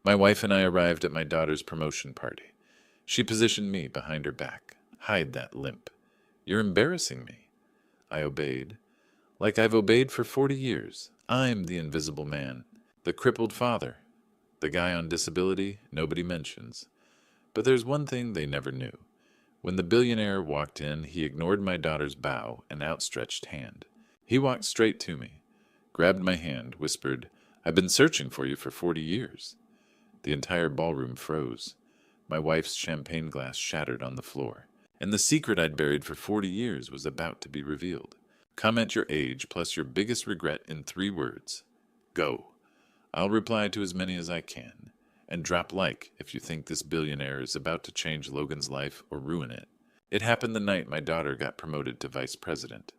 My wife and I arrived at my daughter's promotion party. She positioned me behind her back. Hide that limp. You're embarrassing me. I obeyed. Like I've obeyed for 40 years. I'm the invisible man. The crippled father. The guy on disability nobody mentions. But there's one thing they never knew. When the billionaire walked in, he ignored my daughter's bow and outstretched hand. He walked straight to me, grabbed my hand, whispered, "I've been searching for you for 40 years." The entire ballroom froze. My wife's champagne glass shattered on the floor. And the secret I'd buried for 40 years was about to be revealed. Comment your age plus your biggest regret in 3 words. Go. I'll reply to as many as I can. And drop like if you think this billionaire is about to change Logan's life or ruin it. It happened the night my daughter got promoted to vice president.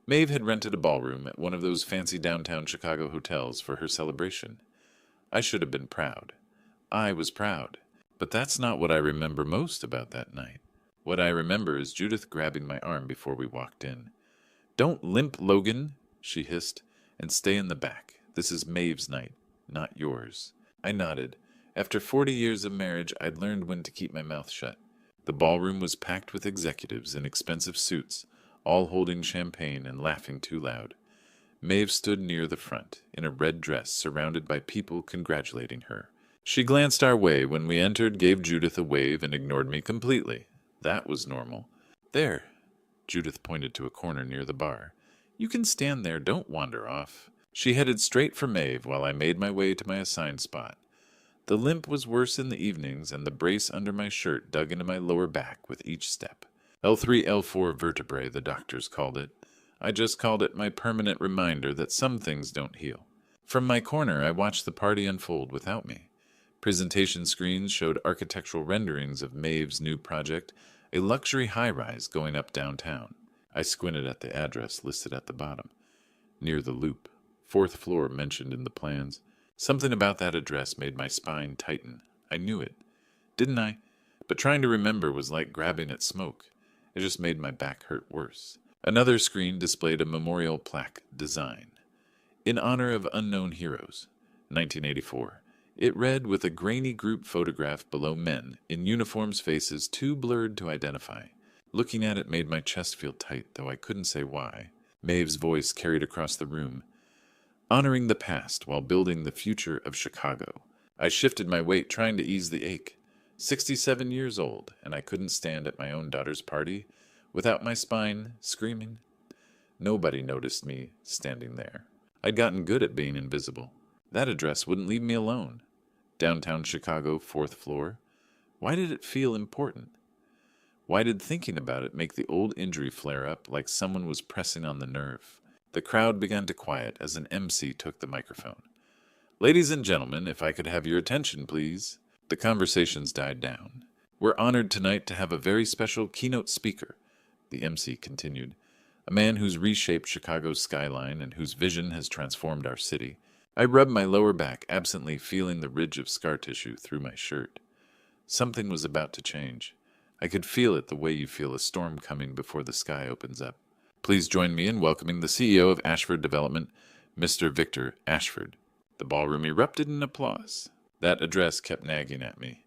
Maeve had rented a ballroom at one of those fancy downtown Chicago hotels for her celebration. I should have been proud. I was proud. But that's not what I remember most about that night. What I remember is Judith grabbing my arm before we walked in. "Don't limp, Logan," she hissed, "and stay in the back. This is Maeve's night, not yours." I nodded. After 40 years of marriage, I'd learned when to keep my mouth shut. The ballroom was packed with executives in expensive suits, all holding champagne and laughing too loud. Maeve stood near the front, in a red dress, surrounded by people congratulating her. She glanced our way when we entered, gave Judith a wave, and ignored me completely. That was normal. "There," Judith pointed to a corner near the bar. "You can stand there, don't wander off." She headed straight for Maeve while I made my way to my assigned spot. The limp was worse in the evenings, and the brace under my shirt dug into my lower back with each step. L3, L4 vertebrae, the doctors called it. I just called it my permanent reminder that some things don't heal. From my corner, I watched the party unfold without me. Presentation screens showed architectural renderings of Maeve's new project, a luxury high-rise going up downtown. I squinted at the address listed at the bottom. Near the Loop, 4th floor mentioned in the plans. Something about that address made my spine tighten. I knew it, didn't I? But trying to remember was like grabbing at smoke. It just made my back hurt worse. Another screen displayed a memorial plaque design. In honor of unknown heroes, 1984. It read with a grainy group photograph below men, in uniforms faces too blurred to identify. Looking at it made my chest feel tight, though I couldn't say why. Maeve's voice carried across the room. Honoring the past while building the future of Chicago. I shifted my weight, trying to ease the ache. 67 years old, and I couldn't stand at my own daughter's party without my spine screaming. Nobody noticed me standing there. I'd gotten good at being invisible. That address wouldn't leave me alone. Downtown Chicago, 4th floor. Why did it feel important? Why did thinking about it make the old injury flare up like someone was pressing on the nerve? The crowd began to quiet as an MC took the microphone. "Ladies and gentlemen, if I could have your attention, please." The conversations died down. "We're honored tonight to have a very special keynote speaker," the MC continued. "A man who's reshaped Chicago's skyline and whose vision has transformed our city." I rubbed my lower back, absently feeling the ridge of scar tissue through my shirt. Something was about to change. I could feel it the way you feel a storm coming before the sky opens up. Please join me in welcoming the CEO of Ashford Development, Mr. Victor Ashford. The ballroom erupted in applause. That address kept nagging at me.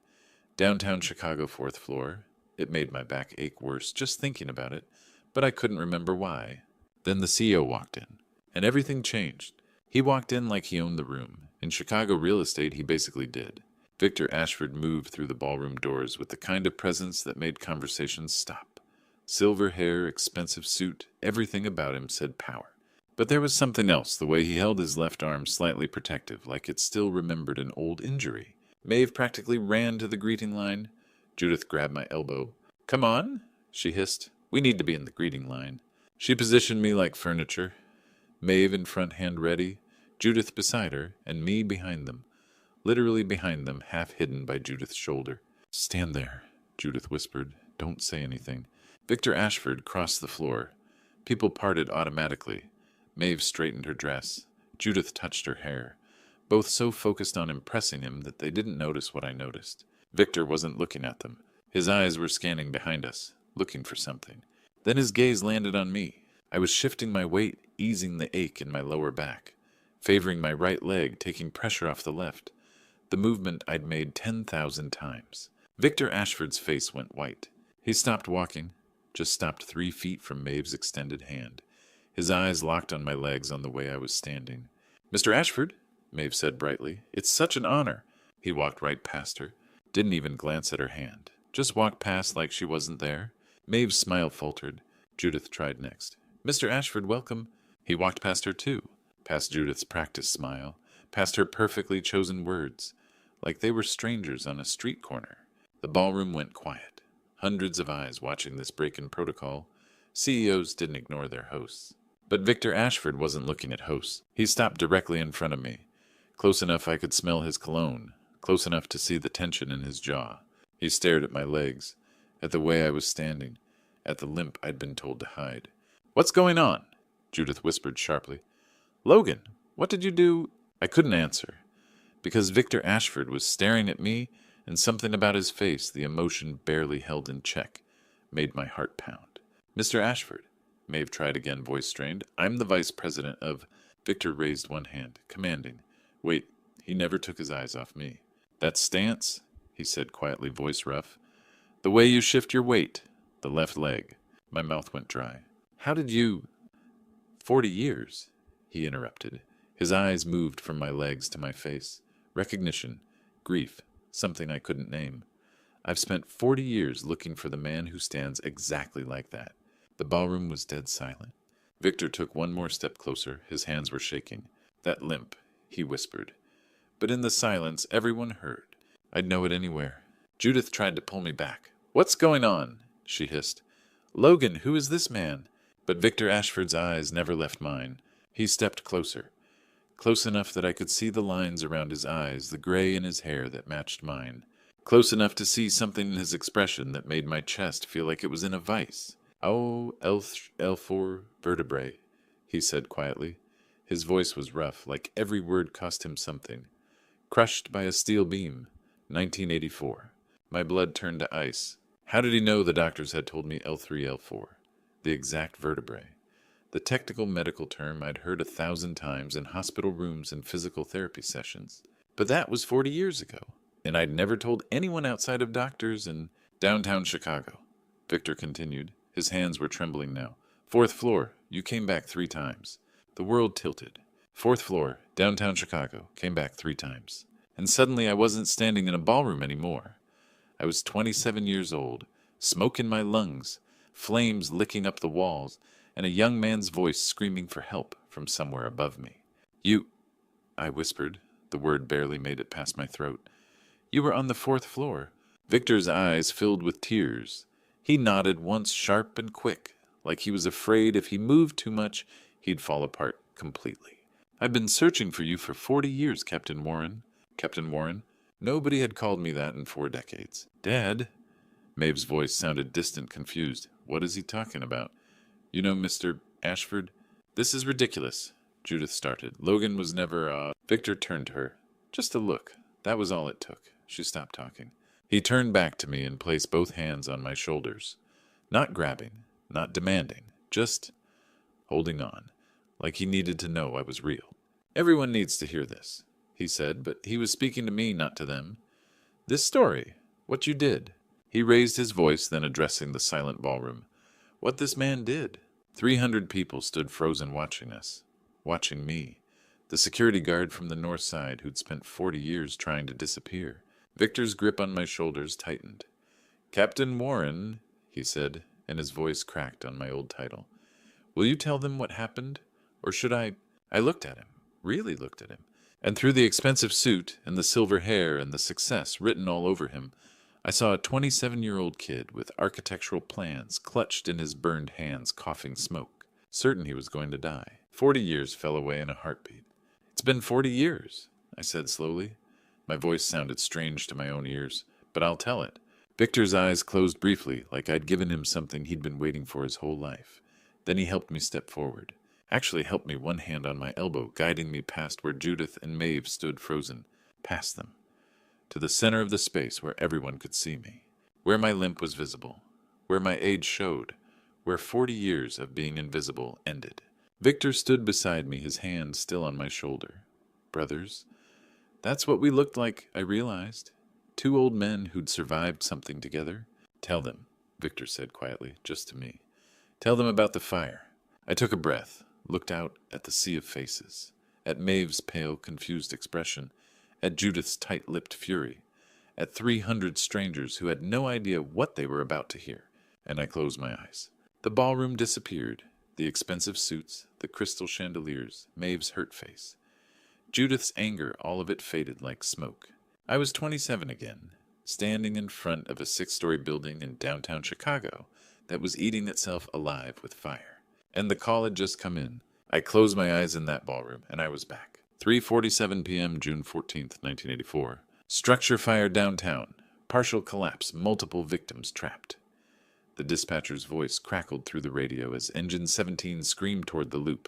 Downtown Chicago, 4th floor. It made my back ache worse just thinking about it, but I couldn't remember why. Then the CEO walked in, and everything changed. He walked in like he owned the room. In Chicago real estate, he basically did. Victor Ashford moved through the ballroom doors with the kind of presence that made conversations stop. Silver hair, expensive suit, everything about him said power. But there was something else, the way he held his left arm slightly protective, like it still remembered an old injury. Maeve practically ran to the greeting line. Judith grabbed my elbow. "Come on," she hissed. "We need to be in the greeting line." She positioned me like furniture. Maeve in front, hand ready, Judith beside her, and me behind them. Literally behind them, half hidden by Judith's shoulder. "Stand there," Judith whispered. "Don't say anything." Victor Ashford crossed the floor. People parted automatically. Maeve straightened her dress. Judith touched her hair, both so focused on impressing him that they didn't notice what I noticed. Victor wasn't looking at them. His eyes were scanning behind us, looking for something. Then his gaze landed on me. I was shifting my weight, easing the ache in my lower back, favoring my right leg, taking pressure off the left. the movement I'd made 10,000 times. Victor Ashford's face went white. He stopped walking, just stopped 3 feet from Maeve's extended hand. His eyes locked on my legs on the way I was standing. "Mr. Ashford," Maeve said brightly, "it's such an honor." He walked right past her, didn't even glance at her hand, just walked past like she wasn't there. Maeve's smile faltered. Judith tried next. "Mr. Ashford, welcome." He walked past her too, past Judith's practiced smile, past her perfectly chosen words, like they were strangers on a street corner. The ballroom went quiet. Hundreds of eyes watching this break in protocol. CEOs didn't ignore their hosts. But Victor Ashford wasn't looking at hosts. He stopped directly in front of me, close enough I could smell his cologne, close enough to see the tension in his jaw. He stared at my legs, at the way I was standing, at the limp I'd been told to hide. "What's going on?" Judith whispered sharply. "Logan, what did you do?" I couldn't answer, because Victor Ashford was staring at me, and something about his face, the emotion barely held in check, made my heart pound. "Mr. Ashford," Maeve tried again, voice strained. "I'm the vice president of—" Victor raised one hand, commanding. Wait, he never took his eyes off me. "That stance," he said quietly, voice rough. "The way you shift your weight, the left leg." My mouth went dry. "How did you—" 40 years, he interrupted. His eyes moved from my legs to my face. Recognition, grief, something I couldn't name. "I've spent 40 years looking for the man who stands exactly like that." The ballroom was dead silent. Victor took one more step closer. His hands were shaking. "That limp," he whispered. But in the silence, everyone heard. I'd know it anywhere. Judith tried to pull me back. "What's going on?" she hissed. "Logan, who is this man?" But Victor Ashford's eyes never left mine. He stepped closer. Close enough that I could see the lines around his eyes, the gray in his hair that matched mine. Close enough to see something in his expression that made my chest feel like it was in a vice. "Oh, L4 vertebrae," he said quietly. His voice was rough, like every word cost him something. "Crushed by a steel beam, 1984. My blood turned to ice. How did he know the doctors had told me L3, L4? The exact vertebrae. The technical medical term I'd heard 1,000 times in hospital rooms and physical therapy sessions. But that was 40 years ago, and I'd never told anyone outside of doctors in downtown Chicago. Victor continued. His hands were trembling now. "4th floor, you came back 3 times. The world tilted. 4th floor, downtown Chicago, came back 3 times. And suddenly I wasn't standing in a ballroom anymore. I was 27 years old, smoke in my lungs, flames licking up the walls, and a young man's voice screaming for help from somewhere above me. "You," I whispered. The word barely made it past my throat. "You were on the 4th floor." Victor's eyes filled with tears. He nodded once sharp and quick, like he was afraid if he moved too much, he'd fall apart completely. "I've been searching for you for 40 years, Captain Warren." Captain Warren? Nobody had called me that in 4 decades. "Dad?" Maeve's voice sounded distant, confused. "What is he talking about?" "You know, Mr. Ashford, this is ridiculous," Judith started. "Logan was never, Victor turned to her. Just a look. That was all it took." She stopped talking. He turned back to me and placed both hands on my shoulders. Not grabbing, not demanding, just holding on, like he needed to know I was real. "Everyone needs to hear this," he said, but he was speaking to me, not to them. "This story, what you did." He raised his voice, then addressing the silent ballroom. "What this man did." 300 people stood frozen watching us, watching me, the security guard from the north side who'd spent 40 years trying to disappear. Victor's grip on my shoulders tightened. "Captain Warren," he said, and his voice cracked on my old title. "Will you tell them what happened? Or should I—" I looked at him, really looked at him, and through the expensive suit and the silver hair and the success written all over him, I saw a 27-year-old kid with architectural plans clutched in his burned hands, coughing smoke, certain he was going to die. 40 years fell away in a heartbeat. "It's been 40 years, I said slowly. My voice sounded strange to my own ears, but I'll tell it. Victor's eyes closed briefly, like I'd given him something he'd been waiting for his whole life. Then he helped me step forward. Actually helped me, one hand on my elbow, guiding me past where Judith and Maeve stood frozen, past them, to the center of the space where everyone could see me, where my limp was visible, where my age showed, where 40 years of being invisible ended. Victor stood beside me, his hand still on my shoulder. "Brothers, That's what we looked like, I realized. Two old men who'd survived something together. Tell them, Victor said quietly, just to me. Tell them about the fire. I took a breath, looked out at the sea of faces, at Maeve's pale, confused expression, at Judith's tight-lipped fury, at 300 strangers who had no idea what they were about to hear, and I closed my eyes. The ballroom disappeared, the expensive suits, the crystal chandeliers, Maeve's hurt face. Judith's anger, all of it faded like smoke. I was 27 again, standing in front of a 6-story building in downtown Chicago that was eating itself alive with fire. And the call had just come in. I closed my eyes in that ballroom, and I was back. 3:47 p.m., June 14th, 1984. Structure fire downtown. Partial collapse, multiple victims trapped. The dispatcher's voice crackled through the radio as Engine 17 screamed toward the loop.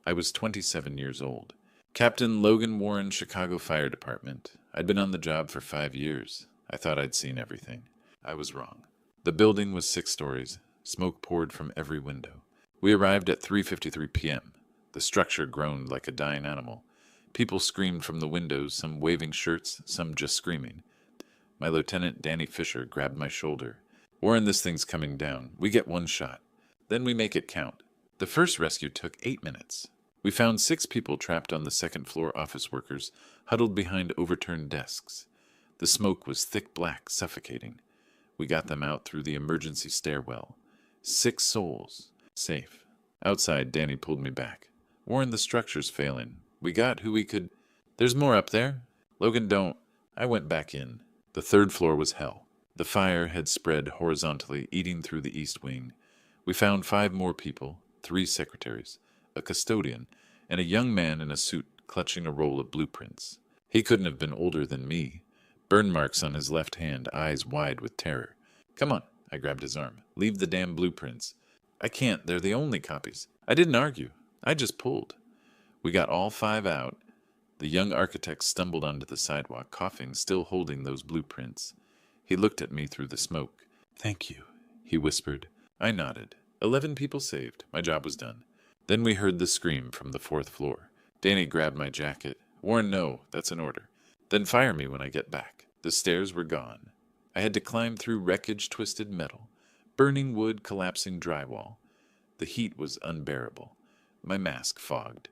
I was 27 years old. Captain Logan Warren, Chicago Fire Department. I'd been on the job for 5 years. I thought I'd seen everything. I was wrong. The building was 6 stories. Smoke poured from every window. We arrived at 3:53 p.m. The structure groaned like a dying animal. People screamed from the windows, some waving shirts, some just screaming. My lieutenant, Danny Fisher, grabbed my shoulder. Warren, this thing's coming down. We get 1 shot. Then we make it count. The first rescue took 8 minutes. We found 6 people trapped on the 2nd floor, office workers, huddled behind overturned desks. The smoke was thick black, suffocating. We got them out through the emergency stairwell. 6 souls. Safe. Outside, Danny pulled me back. Warren, the structure's failing. We got who we could... There's more up there. Logan, don't... I went back in. The 3rd floor was hell. The fire had spread horizontally, eating through the east wing. We found 5 more people, 3 secretaries, a custodian, and a young man in a suit clutching a roll of blueprints. He couldn't have been older than me. Burn marks on his left hand, eyes wide with terror. Come on, I grabbed his arm. Leave the damn blueprints. I can't, they're the only copies. I didn't argue. I just pulled. We got all 5 out. The young architect stumbled onto the sidewalk, coughing, still holding those blueprints. He looked at me through the smoke. Thank you, he whispered. I nodded. 11 people saved. My job was done. Then we heard the scream from the 4th floor. Danny grabbed my jacket. Warren, no, that's an order. Then fire me when I get back. The stairs were gone. I had to climb through wreckage, twisted metal, burning wood, collapsing drywall. The heat was unbearable. My mask fogged.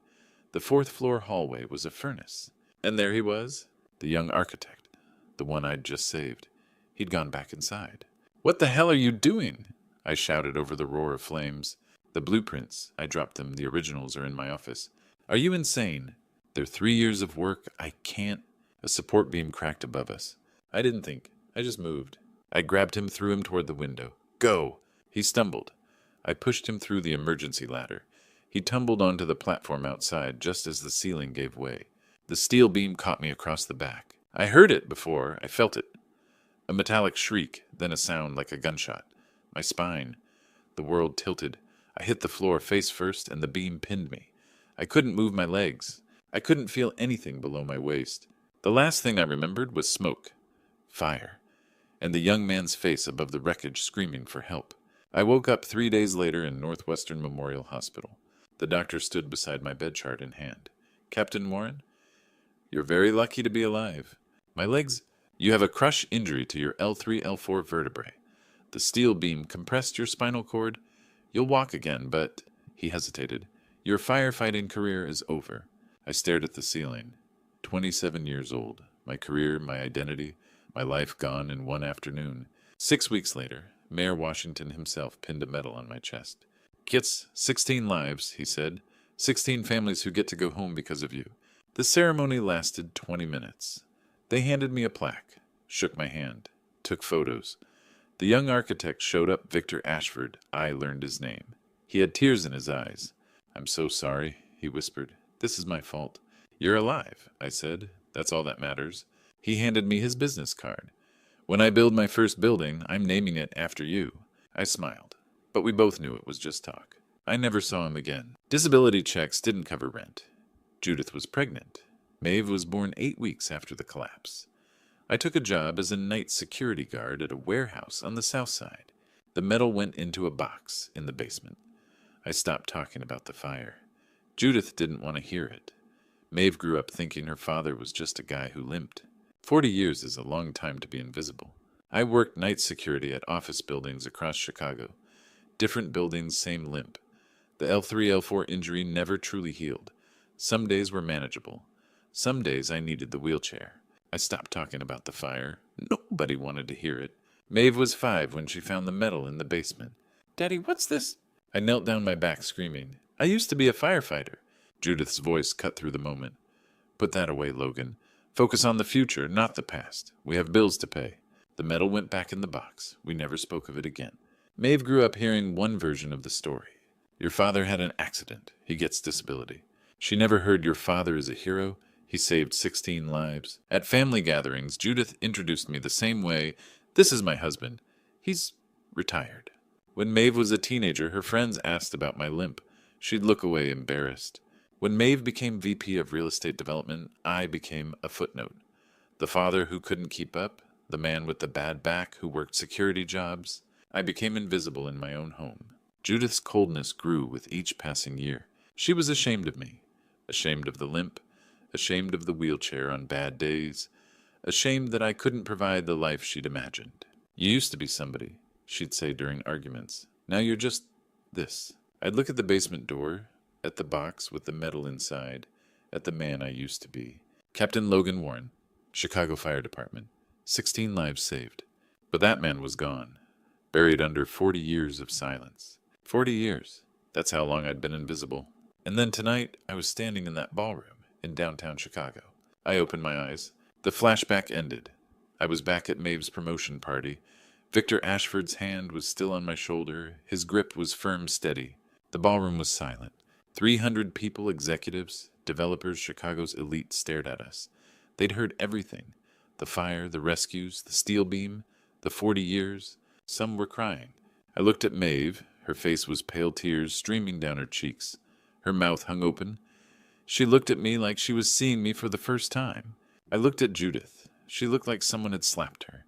The 4th floor hallway was a furnace. And there he was, the young architect, the one I'd just saved. He'd gone back inside. What the hell are you doing? I shouted over the roar of flames. The blueprints, I dropped them, the originals are in my office. Are you insane? They're 3 years of work. I can't. A support beam cracked above us. I didn't think. I just moved. I grabbed him, threw him toward the window. Go! He stumbled. I pushed him through the emergency ladder. He tumbled onto the platform outside just as the ceiling gave way. The steel beam caught me across the back. I heard it before. I felt it. A metallic shriek, then a sound like a gunshot. My spine. The world tilted. I hit the floor face first, and the beam pinned me. I couldn't move my legs. I couldn't feel anything below my waist. The last thing I remembered was smoke, fire, and the young man's face above the wreckage screaming for help. I woke up 3 days later in Northwestern Memorial Hospital. The doctor stood beside my bed chart in hand. Captain Warren, you're very lucky to be alive. My legs... You have a crush injury to your L3, L4 vertebrae. The steel beam compressed your spinal cord. You'll walk again, but... He hesitated. Your firefighting career is over. I stared at the ceiling. 27 years old. My career, my identity, my life gone in one afternoon. 6 weeks later, Mayor Washington himself pinned a medal on my chest. Gets 16 lives, he said. 16 families who get to go home because of you. The ceremony lasted 20 minutes. They handed me a plaque, shook my hand, took photos. The young architect showed up, Victor Ashford. I learned his name. He had tears in his eyes. I'm so sorry, he whispered. This is my fault. You're alive, I said. That's all that matters. He handed me his business card. When I build my first building, I'm naming it after you. I smiled, but we both knew it was just talk. I never saw him again. Disability checks didn't cover rent. Judith was pregnant. Maeve was born 8 weeks after the collapse. I took a job as a night security guard at a warehouse on the south side. The metal went into a box in the basement. I stopped talking about the fire. Judith didn't want to hear it. Maeve grew up thinking her father was just a guy who limped. 40 years is a long time to be invisible. I worked night security at office buildings across Chicago. Different buildings, same limp. The L3, L4 injury never truly healed. Some days were manageable. Some days I needed the wheelchair. I stopped talking about the fire. Nobody wanted to hear it. Maeve was 5 when she found the metal in the basement. "Daddy, what's this?" I knelt down my back, screaming. "I used to be a firefighter." Judith's voice cut through the moment. "Put that away, Logan. Focus on the future, not the past. We have bills to pay." The metal went back in the box. We never spoke of it again. Maeve grew up hearing one version of the story. Your father had an accident. He gets disability. She never heard your father is a hero. He saved 16 lives. At family gatherings, Judith introduced me the same way. "This is my husband. He's retired." When Maeve was a teenager, her friends asked about my limp. She'd look away embarrassed. When Maeve became VP of Real Estate Development, I became a footnote. The father who couldn't keep up, the man with the bad back who worked security jobs. I became invisible in my own home. Judith's coldness grew with each passing year. She was ashamed of me, ashamed of the limp, ashamed of the wheelchair on bad days, ashamed that I couldn't provide the life she'd imagined. "You used to be somebody," she'd say during arguments. "Now you're just this." I'd look at the basement door, at the box with the metal inside, at the man I used to be. Captain Logan Warren, Chicago Fire Department. 16 lives saved. But that man was gone, buried under 40 years of silence. 40 years. That's how long I'd been invisible. And then tonight, I was standing in that ballroom in downtown Chicago. I opened my eyes. The flashback ended. I was back at Maeve's promotion party. Victor Ashford's hand was still on my shoulder. His grip was firm, steady. The ballroom was silent. 300 people, executives, developers, Chicago's elite stared at us. They'd heard everything. The fire, the rescues, the steel beam, the 40 years. Some were crying. I looked at Maeve. Her face was pale, tears streaming down her cheeks. Her mouth hung open. She looked at me like she was seeing me for the first time. I looked at Judith. She looked like someone had slapped her.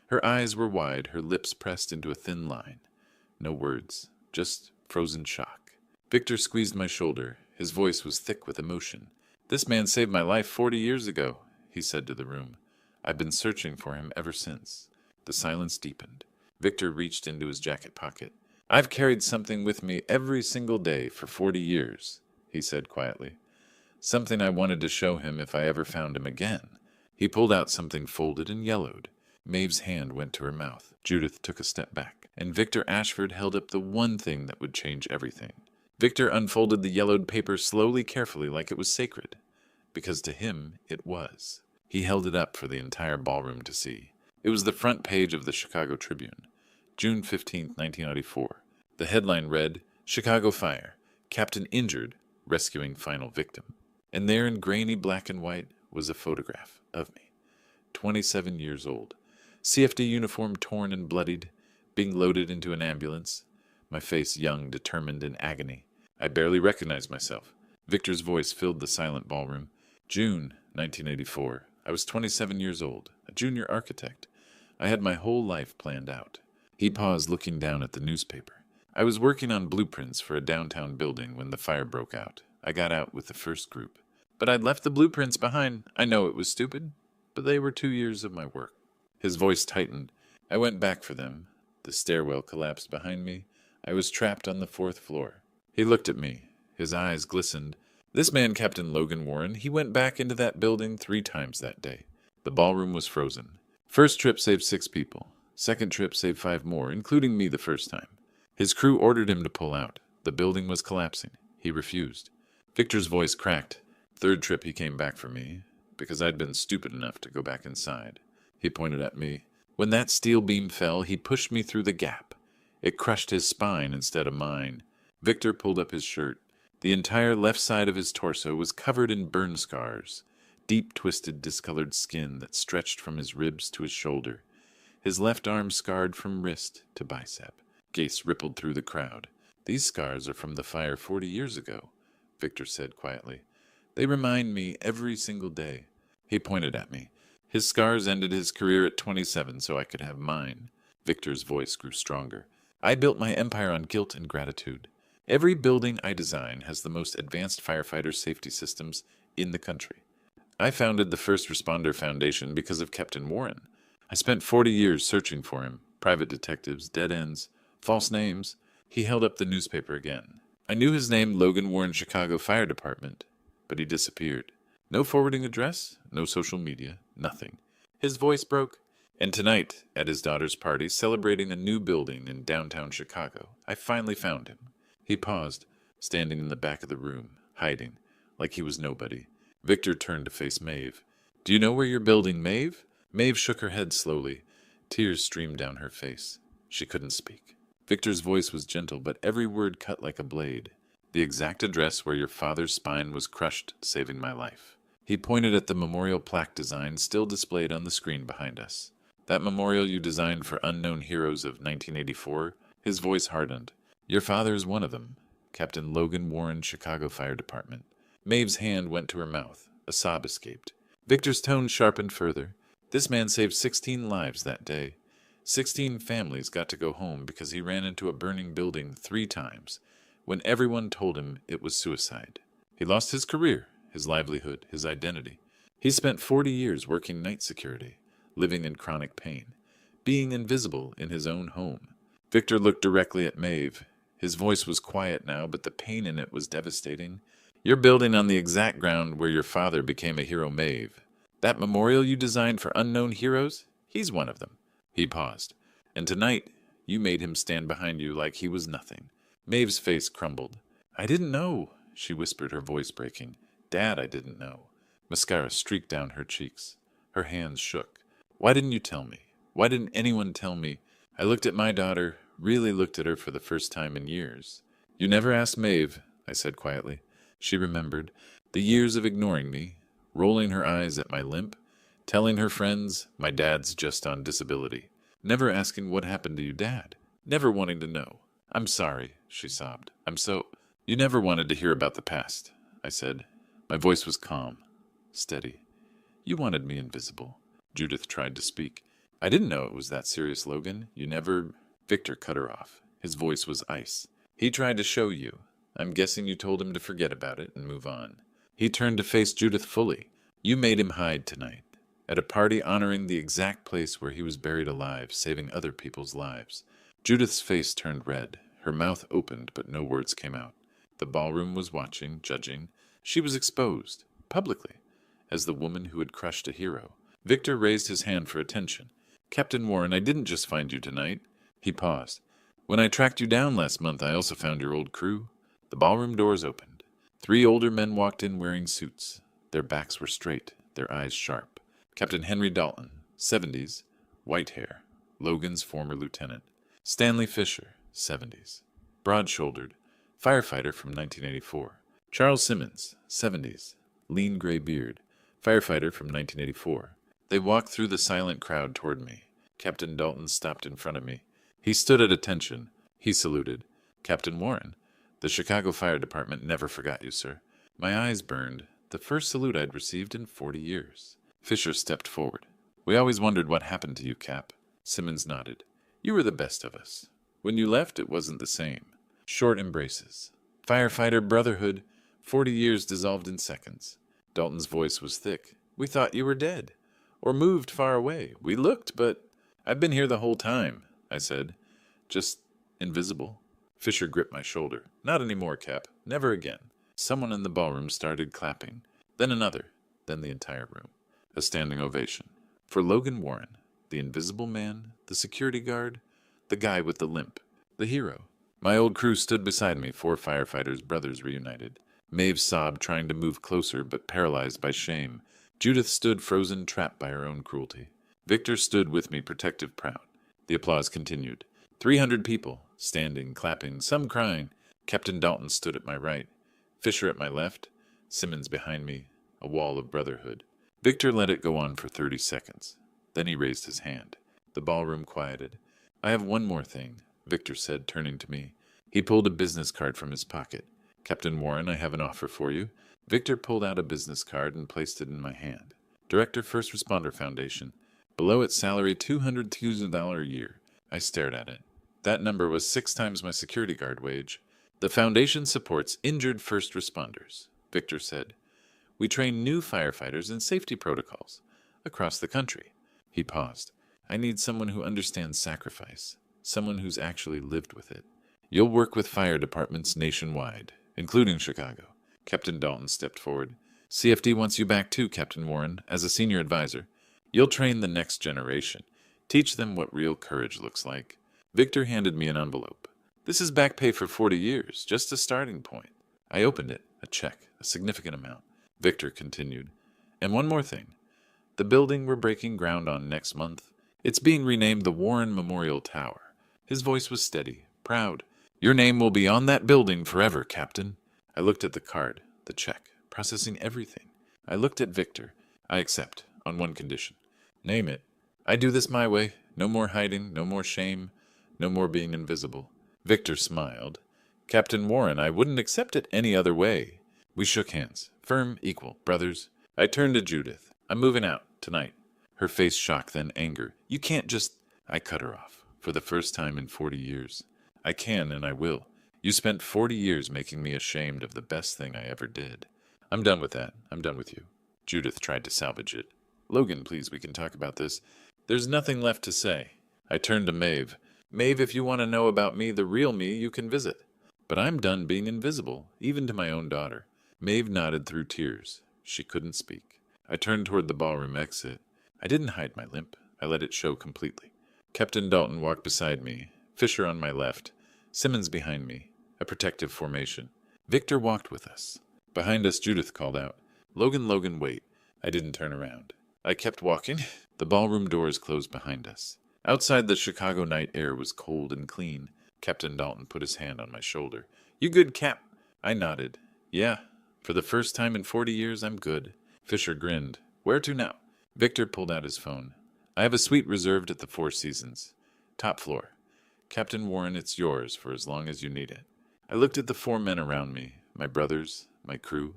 Her eyes were wide, her lips pressed into a thin line. No words, just frozen shock. Victor squeezed my shoulder. His voice was thick with emotion. "This man saved my life 40 years ago," he said to the room. "I've been searching for him ever since." The silence deepened. Victor reached into his jacket pocket. "I've carried something with me every single day for 40 years, he said quietly. "Something I wanted to show him if I ever found him again." He pulled out something folded and yellowed. Maeve's hand went to her mouth. Judith took a step back, and Victor Ashford held up the one thing that would change everything. Victor unfolded the yellowed paper slowly, carefully, like it was sacred, because to him it was. He held it up for the entire ballroom to see. It was the front page of the Chicago Tribune, June 15, 1994. The headline read, "Chicago Fire. Captain Injured, Rescuing Final Victim." And there in grainy black and white was a photograph of me, 27 years old. CFD uniform torn and bloodied, being loaded into an ambulance. My face young, determined, in agony. I barely recognized myself. Victor's voice filled the silent ballroom. June 1984. I was 27 years old, a junior architect. I had my whole life planned out. He paused, looking down at the newspaper. I was working on blueprints for a downtown building when the fire broke out. I got out with the first group. But I'd left the blueprints behind. I know it was stupid, but they were 2 years of my work. His voice tightened. I went back for them. The stairwell collapsed behind me. I was trapped on the 4th floor. He looked at me. His eyes glistened. This man, Captain Logan Warren, he went back into that building 3 times that day. The ballroom was frozen. First trip saved 6 people. Second trip saved 5 more, including me the first time. His crew ordered him to pull out. The building was collapsing. He refused. Victor's voice cracked. Third trip he came back for me, because I'd been stupid enough to go back inside. He pointed at me. When that steel beam fell, he pushed me through the gap. It crushed his spine instead of mine. Victor pulled up his shirt. The entire left side of his torso was covered in burn scars, deep twisted discolored skin that stretched from his ribs to his shoulder. His left arm scarred from wrist to bicep. Gaze rippled through the crowd. "These scars are from the fire 40 years ago," Victor said quietly. "They remind me every single day." He pointed at me. "His scars ended his career at 27 so I could have mine." Victor's voice grew stronger. "I built my empire on guilt and gratitude. Every building I design has the most advanced firefighter safety systems in the country. I founded the First Responder Foundation because of Captain Warren. I spent 40 years searching for him, private detectives, dead ends, false names. He held up the newspaper again. I knew his name, Logan Warren, Chicago Fire Department, but he disappeared. No forwarding address, no social media, nothing. His voice broke. And tonight, at his daughter's party, celebrating a new building in downtown Chicago, I finally found him. He paused, standing in the back of the room, hiding, like he was nobody. Victor turned to face Maeve. "Do you know where you're building, Maeve?" Maeve shook her head slowly. Tears streamed down her face. She couldn't speak. Victor's voice was gentle, but every word cut like a blade. "The exact address where your father's spine was crushed, saving my life." He pointed at the memorial plaque design still displayed on the screen behind us. "That memorial you designed for unknown heroes of 1984? His voice hardened. "Your father is one of them. Captain Logan Warren, Chicago Fire Department." Maeve's hand went to her mouth. A sob escaped. Victor's tone sharpened further. "This man saved 16 lives that day. 16 families got to go home because he ran into a burning building 3 times, when everyone told him it was suicide. He lost his career, his livelihood, his identity. He spent 40 years working night security, living in chronic pain, being invisible in his own home." Victor looked directly at Maeve. His voice was quiet now, but the pain in it was devastating. "You're building on the exact ground where your father became a hero, Maeve. That memorial you designed for unknown heroes? He's one of them." He paused. "And tonight, you made him stand behind you like he was nothing." Maeve's face crumbled. "I didn't know," she whispered, her voice breaking. "Dad, I didn't know." Mascara streaked down her cheeks. Her hands shook. "Why didn't you tell me? Why didn't anyone tell me?" I looked at my daughter, really looked at her for the first time in years. "You never asked Maeve," I said quietly. She remembered the years of ignoring me, rolling her eyes at my limp, telling her friends my dad's just on disability, never asking what happened to you, Dad, never wanting to know. "I'm sorry," she sobbed. You never wanted to hear about the past," I said. My voice was calm, steady. "You wanted me invisible." Judith tried to speak. "I didn't know it was that serious, Logan. You never—" Victor cut her off. His voice was ice. "He tried to show you. I'm guessing you told him to forget about it and move on." He turned to face Judith fully. "You made him hide tonight, at a party honoring the exact place where he was buried alive, saving other people's lives." Judith's face turned red. Her mouth opened, but no words came out. The ballroom was watching, judging. She was exposed, publicly, as the woman who had crushed a hero. Victor raised his hand for attention. "Captain Warren, I didn't just find you tonight." He paused. "When I tracked you down last month, I also found your old crew." The ballroom doors opened. 3 older men walked in wearing suits. Their backs were straight, their eyes sharp. Captain Henry Dalton, 70s, white hair, Logan's former lieutenant. Stanley Fisher, 70s, broad-shouldered, firefighter from 1984. Charles Simmons, 70s, lean gray beard, firefighter from 1984. They walked through the silent crowd toward me. Captain Dalton stopped in front of me. He stood at attention. He saluted. "Captain Warren, the Chicago Fire Department never forgot you, sir." My eyes burned. The first salute I'd received in 40 years. Fisher stepped forward. "We always wondered what happened to you, Cap." Simmons nodded. "You were the best of us. When you left, it wasn't the same." Short embraces. Firefighter brotherhood. 40 years dissolved in seconds. Dalton's voice was thick. "We thought you were dead. Or moved far away. We looked, but—" "I've been here the whole time," I said. "Just invisible." Fisher gripped my shoulder. "Not anymore, Cap. Never again." Someone in the ballroom started clapping. Then another. Then the entire room. A standing ovation. For Logan Warren, the invisible man, the security guard, the guy with the limp, the hero. My old crew stood beside me, 4 firefighters, brothers reunited. Maeve sobbed, trying to move closer, but paralyzed by shame. Judith stood frozen, trapped by her own cruelty. Victor stood with me, protective, proud. The applause continued. 300 people, standing, clapping, some crying. Captain Dalton stood at my right. Fisher at my left. Simmons behind me. A wall of brotherhood. Victor let it go on for 30 seconds. Then he raised his hand. The ballroom quieted. "I have one more thing," Victor said, turning to me. He pulled a business card from his pocket. "Captain Warren, I have an offer for you." Victor pulled out a business card and placed it in my hand. "Director, First Responder Foundation. Below it, salary $200,000 a year." I stared at it. That number was 6 times my security guard wage. "The foundation supports injured first responders," Victor said. We train new firefighters in safety protocols across the country. He paused. I need someone who understands sacrifice, someone who's actually lived with it. You'll work with fire departments nationwide, including Chicago. Captain Dalton stepped forward. CFD wants you back too, Captain Warren, as a senior advisor. You'll train the next generation. Teach them what real courage looks like. Victor handed me an envelope. This is back pay for 40 years, just a starting point. I opened it, a check, a significant amount. Victor continued. And one more thing. The building we're breaking ground on next month, it's being renamed the Warren Memorial Tower. His voice was steady, proud. Your name will be on that building forever, Captain. I looked at the card, the check, processing everything. I looked at Victor. I accept, on one condition. Name it. I do this my way. No more hiding, no more shame, no more being invisible. Victor smiled. Captain Warren, I wouldn't accept it any other way. We shook hands. Firm, equal, brothers. I turned to Judith. I'm moving out, tonight. Her face shock, then anger. You can't just... I cut her off, for the first time in 40 years. I can and I will. You spent 40 years making me ashamed of the best thing I ever did. I'm done with that. I'm done with you. Judith tried to salvage it. Logan, please, we can talk about this. There's nothing left to say. I turned to Maeve. Maeve, if you want to know about me, the real me, you can visit. But I'm done being invisible, even to my own daughter. Maeve nodded through tears. She couldn't speak. I turned toward the ballroom exit. I didn't hide my limp. I let it show completely. Captain Dalton walked beside me, Fisher on my left, Simmons behind me, a protective formation. Victor walked with us. Behind us, Judith called out, Logan, Logan, wait. I didn't turn around. I kept walking. The ballroom doors closed behind us. Outside, the Chicago night air was cold and clean. Captain Dalton put his hand on my shoulder. You good, Cap? I nodded. Yeah. For the first time in 40 years, I'm good. Fisher grinned. Where to now? Victor pulled out his phone. I have a suite reserved at the Four Seasons. Top floor. Captain Warren, it's yours for as long as you need it. I looked at the four men around me, my brothers, my crew,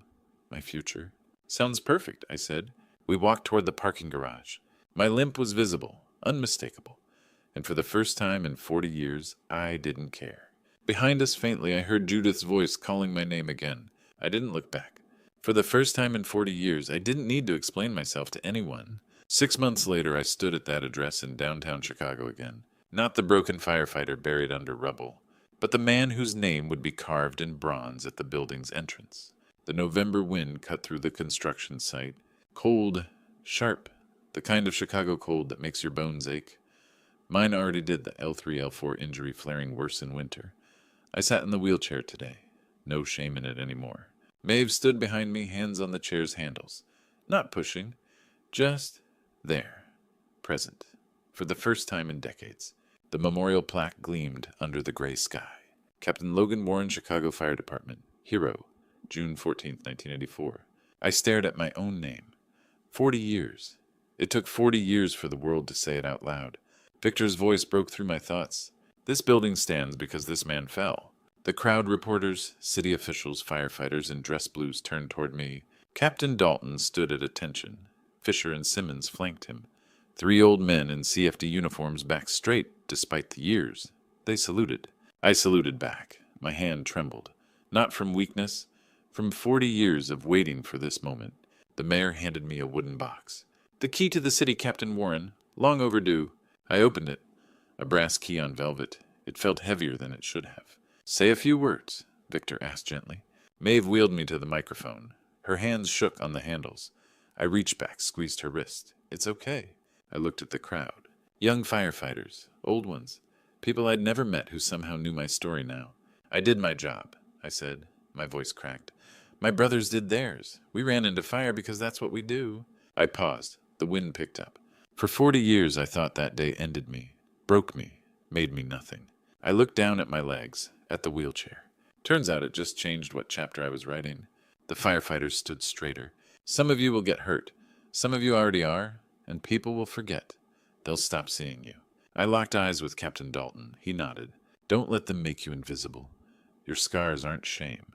my future. Sounds perfect, I said. We walked toward the parking garage. My limp was visible, unmistakable. And for the first time in 40 years, I didn't care. Behind us faintly, I heard Judith's voice calling my name again. I didn't look back. For the first time in 40 years, I didn't need to explain myself to anyone. 6 months later, I stood at that address in downtown Chicago again. Not the broken firefighter buried under rubble, but the man whose name would be carved in bronze at the building's entrance. The November wind cut through the construction site. Cold, sharp, the kind of Chicago cold that makes your bones ache. Mine already did the L3, L4 injury flaring worse in winter. I sat in the wheelchair today. No shame in it anymore. Maeve stood behind me, hands on the chair's handles. Not pushing, just there, present, for the first time in decades. The memorial plaque gleamed under the gray sky. Captain Logan Warren, Chicago Fire Department. Hero, June 14th, 1984. I stared at my own name. 40 years. It took 40 years for the world to say it out loud. Victor's voice broke through my thoughts. This building stands because this man fell. The crowd, reporters, city officials, firefighters in dress blues turned toward me. Captain Dalton stood at attention. Fisher and Simmons flanked him. 3 old men in CFD uniforms back straight despite the years. They saluted. I saluted back. My hand trembled. Not from weakness, from 40 years of waiting for this moment. The mayor handed me a wooden box. The key to the city, Captain Warren. Long overdue. I opened it. A brass key on velvet. It felt heavier than it should have. Say a few words, Victor asked gently. Maeve wheeled me to the microphone. Her hands shook on the handles. I reached back, squeezed her wrist. It's okay. I looked at the crowd. Young firefighters, old ones, people I'd never met who somehow knew my story now. I did my job, I said. My voice cracked. My brothers did theirs. We ran into fire because that's what we do. I paused. The wind picked up. For 40 years I thought that day ended me, broke me, made me nothing. I looked down at my legs, at the wheelchair. Turns out it just changed what chapter I was writing. The firefighters stood straighter. Some of you will get hurt. Some of you already are, and people will forget. They'll stop seeing you. I locked eyes with Captain Dalton. He nodded. Don't let them make you invisible. Your scars aren't shame.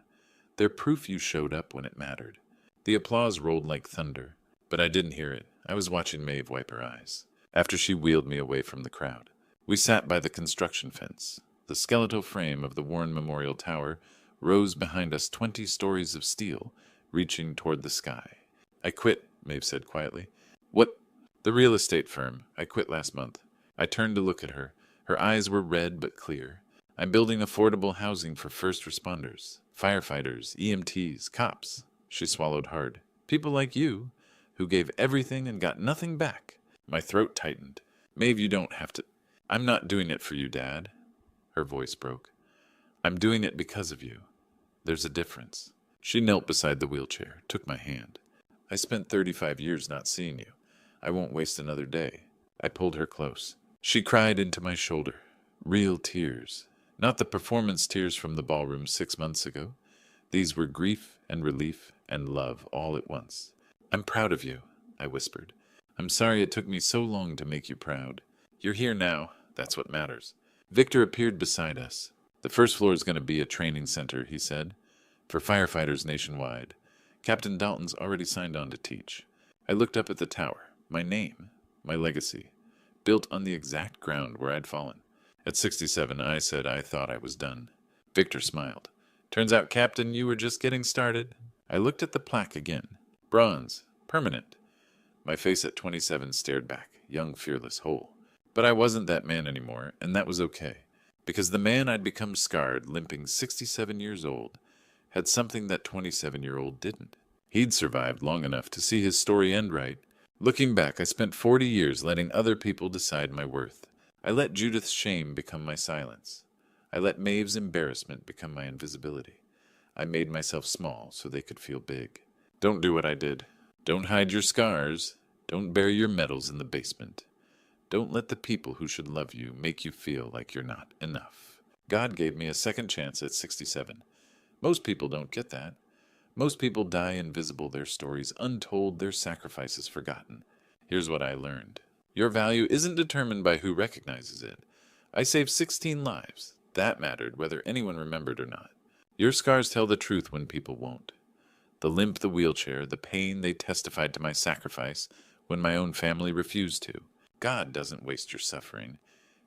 They're proof you showed up when it mattered. The applause rolled like thunder, but I didn't hear it. I was watching Maeve wipe her eyes. After she wheeled me away from the crowd, we sat by the construction fence. The skeletal frame of the Warren Memorial Tower rose behind us 20 stories of steel, reaching toward the sky. I quit, Maeve said quietly. What? The real estate firm. I quit last month. I turned to look at her. Her eyes were red but clear. I'm building affordable housing for first responders, firefighters, EMTs, cops. She swallowed hard. People like you, who gave everything and got nothing back. My throat tightened. Maeve, you don't have to. I'm not doing it for you, Dad. Her voice broke. I'm doing it because of you. There's a difference. She knelt beside the wheelchair, took my hand. I spent 35 years not seeing you. I won't waste another day. I pulled her close. She cried into my shoulder. Real tears. Not the performance tears from the ballroom 6 months ago. These were grief and relief and love all at once. I'm proud of you, I whispered. I'm sorry it took me so long to make you proud. You're here now. That's what matters. Victor appeared beside us. The first floor is going to be a training center, he said, for firefighters nationwide. Captain Dalton's already signed on to teach. I looked up at the tower. My name, my legacy, built on the exact ground where I'd fallen. At 67, I said I thought I was done. Victor smiled. Turns out, Captain, you were just getting started. I looked at the plaque again. Bronze. Permanent. My face at 27 stared back, young, fearless, whole. But I wasn't that man anymore, and that was okay. Because the man I'd become scarred, limping 67 years old, had something that 27-year-old didn't. He'd survived long enough to see his story end right. Looking back, I spent 40 years letting other people decide my worth. I let Judith's shame become my silence. I let Maeve's embarrassment become my invisibility. I made myself small so they could feel big. Don't do what I did. Don't hide your scars. Don't bury your medals in the basement. Don't let the people who should love you make you feel like you're not enough. God gave me a second chance at 67. Most people don't get that. Most people die invisible, their stories untold, their sacrifices forgotten. Here's what I learned. Your value isn't determined by who recognizes it. I saved 16 lives. That mattered, whether anyone remembered or not. Your scars tell the truth when people won't. The limp, the wheelchair, the pain, they testified to my sacrifice when my own family refused to. God doesn't waste your suffering.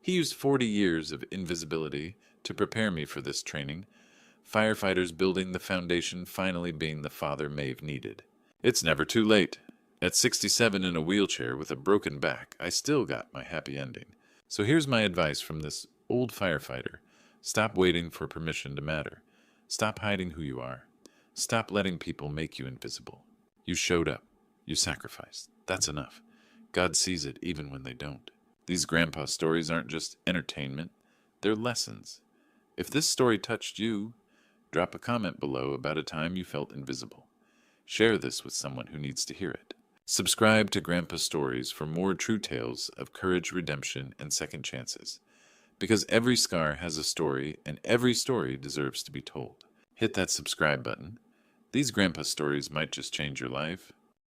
He used 40 years of invisibility to prepare me for this training. Firefighters building the foundation, finally being the father Maeve needed. It's never too late. At 67 in a wheelchair with a broken back, I still got my happy ending. So here's my advice from this old firefighter. Stop waiting for permission to matter. Stop hiding who you are. Stop letting people make you invisible. You showed up. You sacrificed. That's enough. God sees it even when they don't. These grandpa stories aren't just entertainment. They're lessons. If this story touched you, drop a comment below about a time you felt invisible. Share this with someone who needs to hear it. Subscribe to Grandpa Stories for more true tales of courage, redemption, and second chances. Because every scar has a story, and every story deserves to be told. Hit that subscribe button. These Grandpa Stories might just change your life,